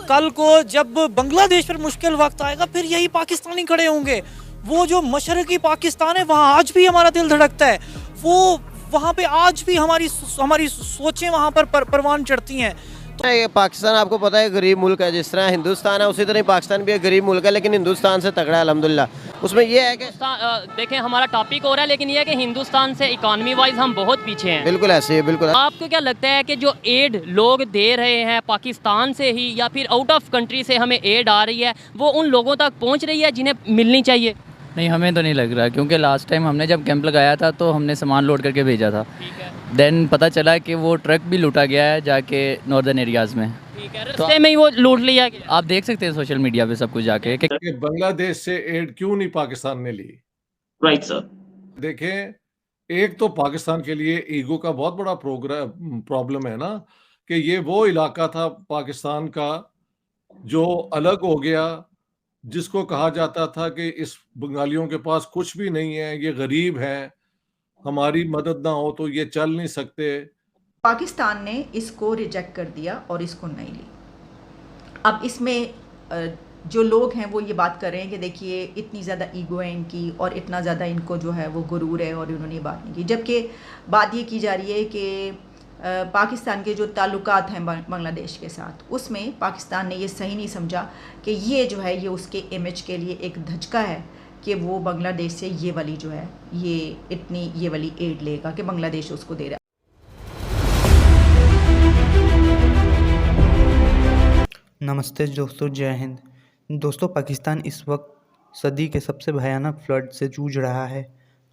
कल को जब बांग्लादेश पर मुश्किल वक्त आएगा फिर यही पाकिस्तानी खड़े होंगे। वो जो मशरकी पाकिस्तान है वहाँ आज भी हमारा दिल धड़कता है, वो वहाँ पे आज भी हमारी सोचें वहाँ पर परवान चढ़ती हैं। ये पाकिस्तान आपको पता है गरीब मुल्क है, जिस तरह हिंदुस्तान है उसी तरह पाकिस्तान भी एक गरीब मुल्क है, लेकिन हिंदुस्तान से तगड़ा है अल्हम्दुलिल्लाह। उसमें ये है कि देखें हमारा टॉपिक हो रहा है, लेकिन ये है कि हिंदुस्तान से इकॉनमी वाइज हम बहुत पीछे हैं। बिल्कुल ऐसे है, बिल्कुल। आपको क्या लगता है कि जो एड लोग दे रहे हैं पाकिस्तान से ही या फिर आउट ऑफ कंट्री से हमें एड आ रही है, वो उन लोगों तक पहुंच रही है जिन्हें मिलनी चाहिए? नहीं, हमें तो नहीं लग रहा, क्योंकि लास्ट टाइम हमने जब कैंप लगाया था तो हमने सामान लोड करके भेजा था। देन पता चला कि वो ट्रक भी लूटा गया है जाके नॉर्दर्न एरियाज़ में। ठीक है, रास्ते में ही वो लूट लिया गया। आप देख सकते हैं सोशल मीडिया पे सब कुछ जाके कि बांग्लादेश से एड क्यों नहीं पाकिस्तान ने ली। Right sir. देखें, एक तो पाकिस्तान के लिए ईगो का बहुत बड़ा प्रॉब्लम है ना, कि ये वो इलाका था पाकिस्तान का जो अलग हो गया, जिसको कहा जाता था कि इस बंगालियों के पास कुछ भी नहीं है, ये गरीब हैं, हमारी मदद ना हो तो ये चल नहीं सकते। पाकिस्तान ने इसको रिजेक्ट कर दिया और इसको नहीं ली। अब इसमें जो लोग हैं वो ये बात कर रहे हैं कि देखिए इतनी ज़्यादा ईगो है इनकी और इतना ज़्यादा इनको जो है वो गुरूर है और इन्होंने ये बात नहीं की, जबकि बात ये की जा रही है कि पाकिस्तान के जो ताल्लुकात हैं बांग्लादेश के साथ, उसमें पाकिस्तान ने ये सही नहीं समझा कि ये जो है ये उसके इमेज के लिए एक धचका है कि वो बांग्लादेश से ये वाली जो है ये वाली एड लेगा कि बांग्लादेश उसको दे रहा है। नमस्ते दोस्तों, जय हिंद। दोस्तों, पाकिस्तान इस वक्त सदी के सबसे भयानक फ्लड से जूझ रहा है।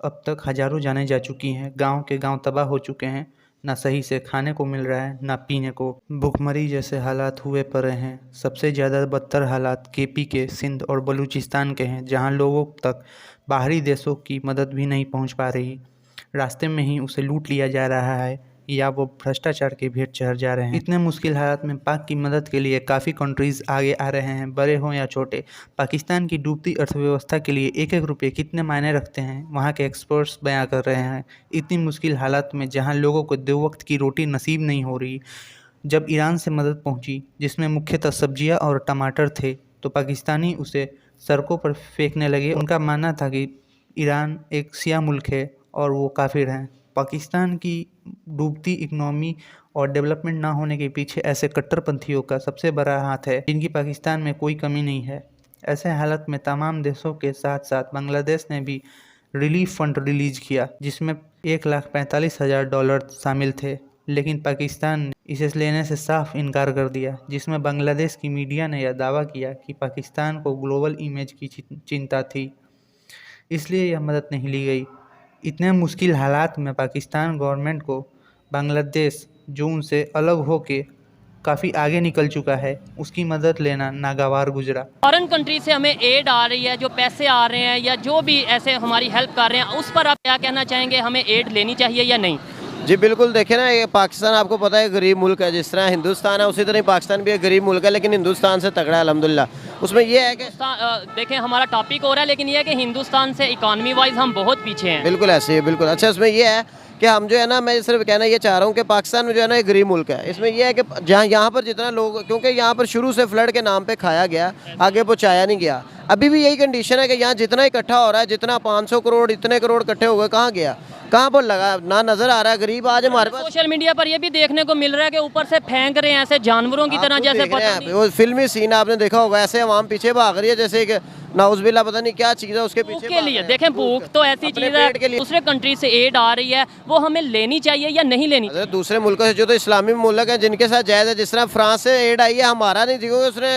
अब तक हज़ारों जानें जा चुकी हैं, गांव के गांव तबाह हो चुके हैं, ना सही से खाने को मिल रहा है ना पीने को, भुखमरी जैसे हालात हुए पड़े हैं। सबसे ज़्यादा बदतर हालात केपी के, सिंध और बलूचिस्तान के हैं, जहां लोगों तक बाहरी देशों की मदद भी नहीं पहुंच पा रही। रास्ते में ही उसे लूट लिया जा रहा है या वो भ्रष्टाचार के भेंट चढ़ जा रहे हैं। इतने मुश्किल हालात में पाक की मदद के लिए काफ़ी कंट्रीज़ आगे आ रहे हैं, बड़े हों या छोटे। पाकिस्तान की डूबती अर्थव्यवस्था के लिए एक एक रुपये कितने मायने रखते हैं, वहाँ के एक्सपर्ट्स बयां कर रहे हैं। इतनी मुश्किल हालात में जहाँ लोगों को 2 वक्त की रोटी नसीब नहीं हो रही, जब ईरान से मदद पहुँची जिसमें मुख्यतः सब्जियाँ और टमाटर थे, तो पाकिस्तानी उसे सड़कों पर फेंकने लगे। उनका मानना था कि ईरान एक शिया मुल्क है और वो काफिर हैं। पाकिस्तान की डूबती इकनॉमी और डेवलपमेंट ना होने के पीछे ऐसे कट्टरपंथियों का सबसे बड़ा हाथ है, जिनकी पाकिस्तान में कोई कमी नहीं है। ऐसे हालत में तमाम देशों के साथ साथ बांग्लादेश ने भी रिलीफ फंड रिलीज़ किया, जिसमें $1,45,000 शामिल थे, लेकिन पाकिस्तान ने इसे लेने से साफ इनकार कर दिया, जिसमें बांग्लादेश की मीडिया ने यह दावा किया कि पाकिस्तान को ग्लोबल इमेज की चिंता थी, इसलिए यह मदद नहीं ली गई। इतने मुश्किल हालात में पाकिस्तान गवर्नमेंट को बांग्लादेश, जो उनसे अलग होके काफ़ी आगे निकल चुका है, उसकी मदद लेना नागवार गुजरा। फॉरेन कंट्री से हमें एड आ रही है, जो पैसे आ रहे हैं या जो भी ऐसे हमारी हेल्प कर रहे हैं, उस पर आप क्या कहना चाहेंगे? हमें एड लेनी चाहिए या नहीं? जी बिल्कुल, देखें ना, ये पाकिस्तान आपको पता है गरीब मुल्क है, जिस तरह हिंदुस्तान है उसी तरह पाकिस्तान भी एक गरीब मुल्क है, लेकिन हिंदुस्तान से तगड़ा है अल्हम्दुलिल्लाह। उसमें ये है कि देखें हमारा टॉपिक हो रहा है, लेकिन ये है कि हिंदुस्तान से इकॉनमी वाइज हम बहुत पीछे हैं। बिल्कुल ऐसे है, बिल्कुल। अच्छा, उसमें ये है कि हम जो है ना, मैं सिर्फ कहना ये चाह रहा हूँ कि पाकिस्तान में जो है ना एक गरीब मुल्क है। इसमें यह है कि जहाँ यहाँ पर जितना लोग, क्योंकि यहाँ पर शुरू से फ्लड के नाम पे खाया गया, आगे पहुँचाया नहीं गया। अभी भी यही कंडीशन है कि यहाँ जितना इकट्ठा हो रहा है, जितना 500 करोड़ इतने करोड़ इकट्ठे हो गए, कहाँ गया, कहाँ पर लगा, ना नजर आ रहा है। गरीब आज हमारे पास सोशल मीडिया पर ये भी देखने को मिल रहा है कि ऊपर से फेंक रहे हैं ऐसे जानवरों की तरह, जैसे पता नहीं। वो फिल्मी सीन आपने देखा होगा, ऐसे आवाम पीछे भाग रही है जैसे कि नाउज़ुबिल्लाह पता नहीं क्या चीज़ है उसके पीछे के लिए। देखें, भूख तो ऐसी चीज़ है, दूसरे कंट्री से एड आ रही है, वो हमें लेनी चाहिए या नहीं लेनी चाहिए? दूसरे मुल्कों से जो तो इस्लामी मुल्क हैं जिनके साथ जायज़ है, जिस तरह फ्रांस से एड आई है, हमारा नहीं, क्योंकि उसने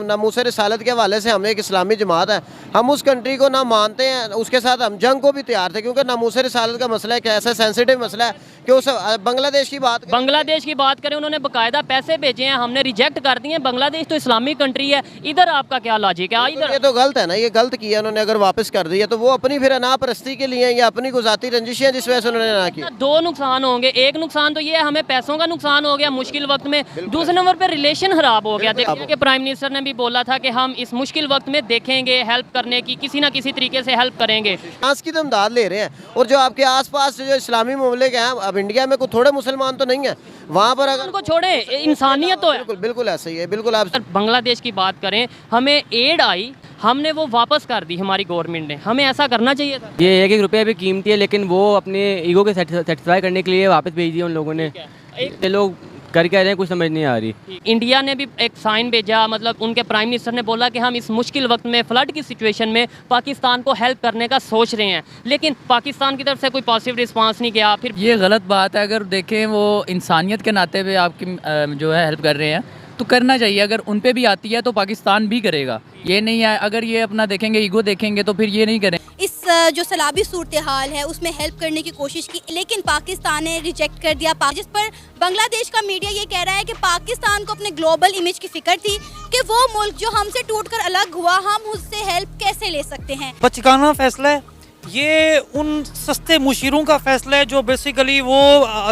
नमूस रिसालत के हवाले से हमें एक इस्लामी जमात है, हम उस कंट्री को ना मानते हैं, उसके साथ हम जंग को भी तैयार थे, क्योंकि नमूस रिसालत का मसला एक ऐसा सेंसिटिव मसला है कि उस बांग्लादेश की बात करें, उन्होंने बाकायदा पैसे भेजे हैं, हमने रिजेक्ट कर दिए। बांग्लादेश तो इस्लामिक कंट्री है, इधर आपका क्या लॉजिक है? इधर ये तो गलत है ना, ये गलत किया उन्होंने। अगर वापस कर दिया तो वो अपनी फिर अनापरस्ती के लिए या अपनी गुजाती रंजिशें जिस वजह से उन्होंने ना की। 2 नुकसान होंगे। एक नुकसान तो ये है, हमें पैसों का नुकसान हो गया मुश्किल वक्त में। दूसरे नंबर पर रिलेशन खराब हो गया। देखिए कि प्राइम मिनिस्टर ने भी बोला था कि हम इस मुश्किल वक्त में देखेंगे, हेल्प करने की किसी ना किसी तरीके से हेल्प करेंगे। फ्रांस की तो इमदाद ले रहे हैं, और जो आपके आसपास जो इस्लामी मुल्क हैं, अब इंडिया में कोई थोड़े मुसलमान तो नहीं है, वहाँ पर अगर उनको छोड़े, इंसानियत तो है। बिल्कुल बिल्कुल ऐसा ही है, बिल्कुल आप अगर बांग्लादेश की बात करें, हमें एड आई, हमने वो वापस कर दी हमारी गवर्नमेंट ने, हमें ऐसा करना चाहिए था। ये एक एक रुपये भी कीमती है, लेकिन वो अपने ईगो के सेटिस्फाई करने के लिए वापस भेज दिया उन लोगों ने। ये लोग कर क्या रहे हैं कुछ समझ नहीं आ रही। इंडिया ने भी एक साइन भेजा, मतलब उनके प्राइम मिनिस्टर ने बोला कि हम इस मुश्किल वक्त में, फ्लड की सिचुएशन में पाकिस्तान को हेल्प करने का सोच रहे हैं, लेकिन पाकिस्तान की तरफ से कोई पॉजिटिव रिस्पांस नहीं किया। फिर ये गलत बात है। अगर देखें वो इंसानियत के नाते पे आपकी जो है हेल्प कर रहे हैं तो करना चाहिए। अगर उन पे भी आती है तो पाकिस्तान भी करेगा, ये नहीं है अगर ये अपना देखेंगे, ईगो देखेंगे तो फिर ये नहीं करें। इस जो सैलाबी सूरत हाल है उसमें हेल्प करने की कोशिश की, लेकिन पाकिस्तान ने रिजेक्ट कर दिया, जिस पर बांग्लादेश का मीडिया ये कह रहा है कि पाकिस्तान को अपने ग्लोबल इमेज की फिक्र थी कि वो मुल्क जो हमसे टूटकर अलग हुआ, हम उससे हेल्प कैसे ले सकते हैं। बचकाना फैसला है ये, उन सस्ते मुशीरों का फैसला है जो बेसिकली वो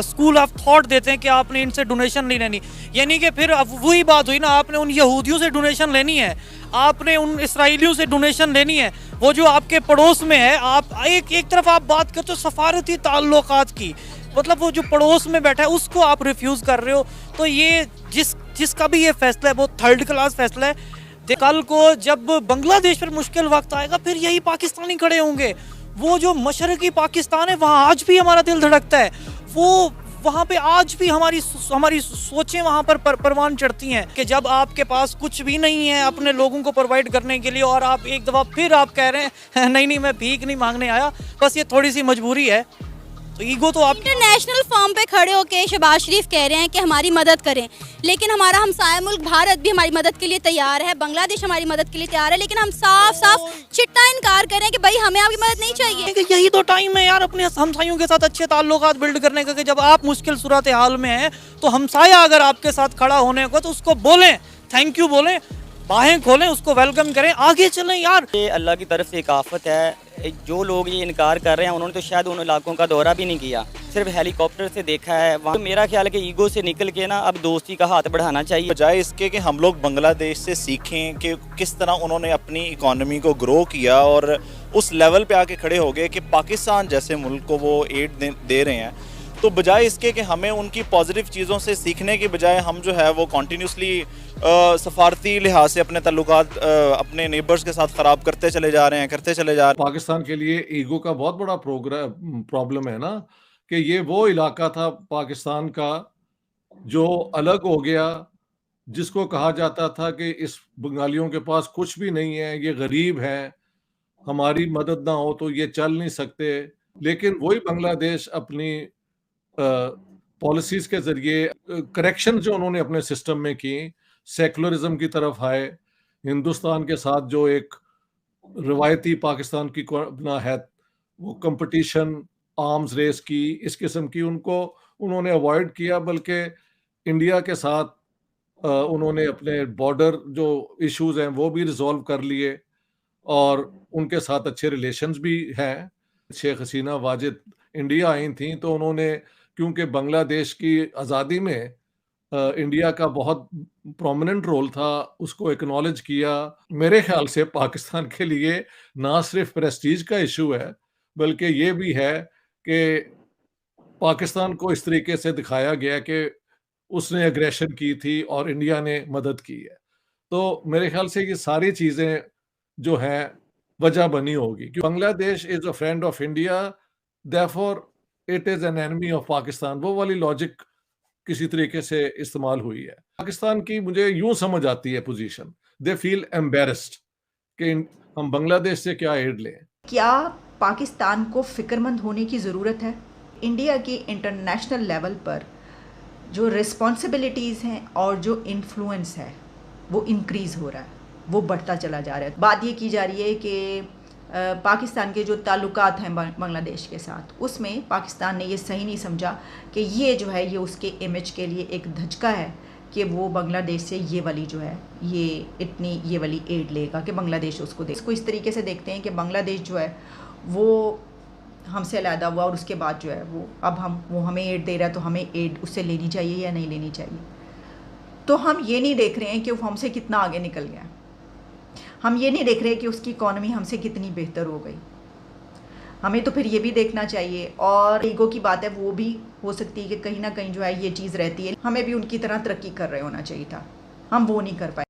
स्कूल ऑफ थॉट देते हैं कि आपने इनसे डोनेशन नहीं लेनी। यानी कि फिर अब वही बात हुई ना, आपने उन यहूदियों से डोनेशन लेनी है, आपने उन इसराइलियों से डोनेशन लेनी है, वो जो आपके पड़ोस में है। आप एक तरफ आप बात करते हो सफारती ताल्लुकात की, मतलब वो जो पड़ोस में बैठा है उसको आप रिफ्यूज़ कर रहे हो। तो ये जिसका भी ये फैसला है वो थर्ड क्लास फैसला है। कल को जब बांग्लादेश पर मुश्किल वक्त आएगा फिर यही पाकिस्तानी खड़े होंगे। वो जो मशरकी पाकिस्तान है वहाँ आज भी हमारा दिल धड़कता है, वो वहाँ पे आज भी हमारी सोचें वहाँ पर परवान चढ़ती हैं कि जब आपके पास कुछ भी नहीं है अपने लोगों को प्रोवाइड करने के लिए, और आप एक दफ़ा फिर आप कह रहे हैं नहीं मैं भीख नहीं मांगने आया, बस ये थोड़ी सी मजबूरी है। तो ईगो तो आप इंटरनेशनल फॉर्म पे खड़े होके शहबाज शरीफ कह रहे हैं कि हमारी मदद करें, लेकिन हमारा हमसाया मुल्क भारत भी हमारी मदद के लिए तैयार है, बांग्लादेश हमारी मदद के लिए तैयार है, लेकिन हम साफ साफ चिट्टा इनकार कर रहे हैं कि भाई हमें आपकी मदद नहीं चाहिए। यही तो टाइम है यार अपने हमसायों के साथ अच्छे ताल्लुकात बिल्ड करने का, कि जब आप मुश्किल सूरत हाल में हैं तो हमसाया अगर आपके साथ खड़ा होने को तो उसको बोलें, थैंक यू बोलें, बाहें खोलें, उसको वेलकम करें, आगे चलें यार। ये अल्लाह की तरफ से एक आफत है। जो लोग ये इनकार कर रहे हैं उन्होंने तो शायद उन इलाकों का दौरा भी नहीं किया, सिर्फ हेलीकॉप्टर से देखा है वहाँ। तो मेरा ख्याल है कि ईगो से निकल के ना अब दोस्ती का हाथ बढ़ाना चाहिए, बजाय इसके कि हम लोग बांग्लादेश से सीखें कि किस तरह उन्होंने अपनी इकॉनमी को ग्रो किया और उस लेवल पे आके खड़े हो गए कि पाकिस्तान जैसे मुल्क को वो एड दे रहे हैं। तो बजाय इसके कि हमें उनकी पॉजिटिव चीज़ों से सीखने की बजाय हम जो है वो कॉन्टीन्यूसली सफारती लिहाज से अपने ताल्लुकात अपने नेबर्स के साथ ख़राब करते चले जा रहे हैं। पाकिस्तान के लिए ईगो का बहुत बड़ा प्रॉब्लम है ना, कि ये वो इलाका था पाकिस्तान का जो अलग हो गया, जिसको कहा जाता था कि इस बंगालियों के पास कुछ भी नहीं है, ये गरीब हैं, हमारी मदद ना हो तो ये चल नहीं सकते। लेकिन वही बांग्लादेश अपनी पॉलिसीज़ के ज़रिए करेक्शन जो उन्होंने अपने सिस्टम में की, सेकुलरिज्म की तरफ आए, हिंदुस्तान के साथ जो एक रिवायती पाकिस्तान की अपना है वो कंपटीशन, आर्म्स रेस की, इस किस्म की उन्होंने अवॉइड किया, बल्कि इंडिया के साथ उन्होंने अपने बॉर्डर जो इश्यूज़ हैं वो भी रिजॉल्व कर लिए और उनके साथ अच्छे रिलेशंस भी हैं। शेख हसीना वाजिद इंडिया आई थी तो उन्होंने, क्योंकि बांग्लादेश की आज़ादी में इंडिया का बहुत प्रोमिनेंट रोल था, उसको एक्नॉलेज किया। मेरे ख्याल से पाकिस्तान के लिए ना सिर्फ प्रेस्टीज का इशू है बल्कि ये भी है कि पाकिस्तान को इस तरीके से दिखाया गया कि उसने एग्रेशन की थी और इंडिया ने मदद की है। तो मेरे ख्याल से ये सारी चीज़ें जो हैं वजह बनी होगी कि Bangladesh is a friend of India, therefore it is an enemy of Pakistan. वो वाली लॉजिक किसी तरीके से इस्तेमाल हुई है। पाकिस्तान की मुझे यूं समझ आती है पोजीशन, दे फील एम्बेरस्ड कि हम बांग्लादेश से क्या एड लें। क्या पाकिस्तान को फिक्रमंद होने की ज़रूरत है? इंडिया की इंटरनेशनल लेवल पर जो रिस्पॉन्सिबिलिटीज़ हैं और जो इन्फ्लुएंस है वो इंक्रीज़ हो रहा है, वो बढ़ता चला जा रहा है। बात ये की जा रही है कि पाकिस्तान के जो ताल्लुकात हैं बांग्लादेश के साथ, उसमें पाकिस्तान ने ये सही नहीं समझा कि ये जो है ये उसके इमेज के लिए एक धचका है कि वो बांग्लादेश से ये वाली जो है ये वाली एड लेगा कि बांग्लादेश उसको दे। इसको इस तरीके से देखते हैं कि बांग्लादेश जो है वो हमसे अलहदा हुआ और उसके बाद जो है वो हमें एड दे रहा है तो हमें एड उससे लेनी चाहिए या नहीं लेनी चाहिए। तो हम ये नहीं देख रहे हैं कि वो हमसे कितना आगे निकल गया, हम ये नहीं देख रहे कि उसकी इकॉनमी हमसे कितनी बेहतर हो गई। हमें तो फिर ये भी देखना चाहिए। और ईगो की बात है, वो भी हो सकती है कि कहीं ना कहीं जो है ये चीज़ रहती है, हमें भी उनकी तरह तरक्की कर रहे होना चाहिए था, हम वो नहीं कर पाए।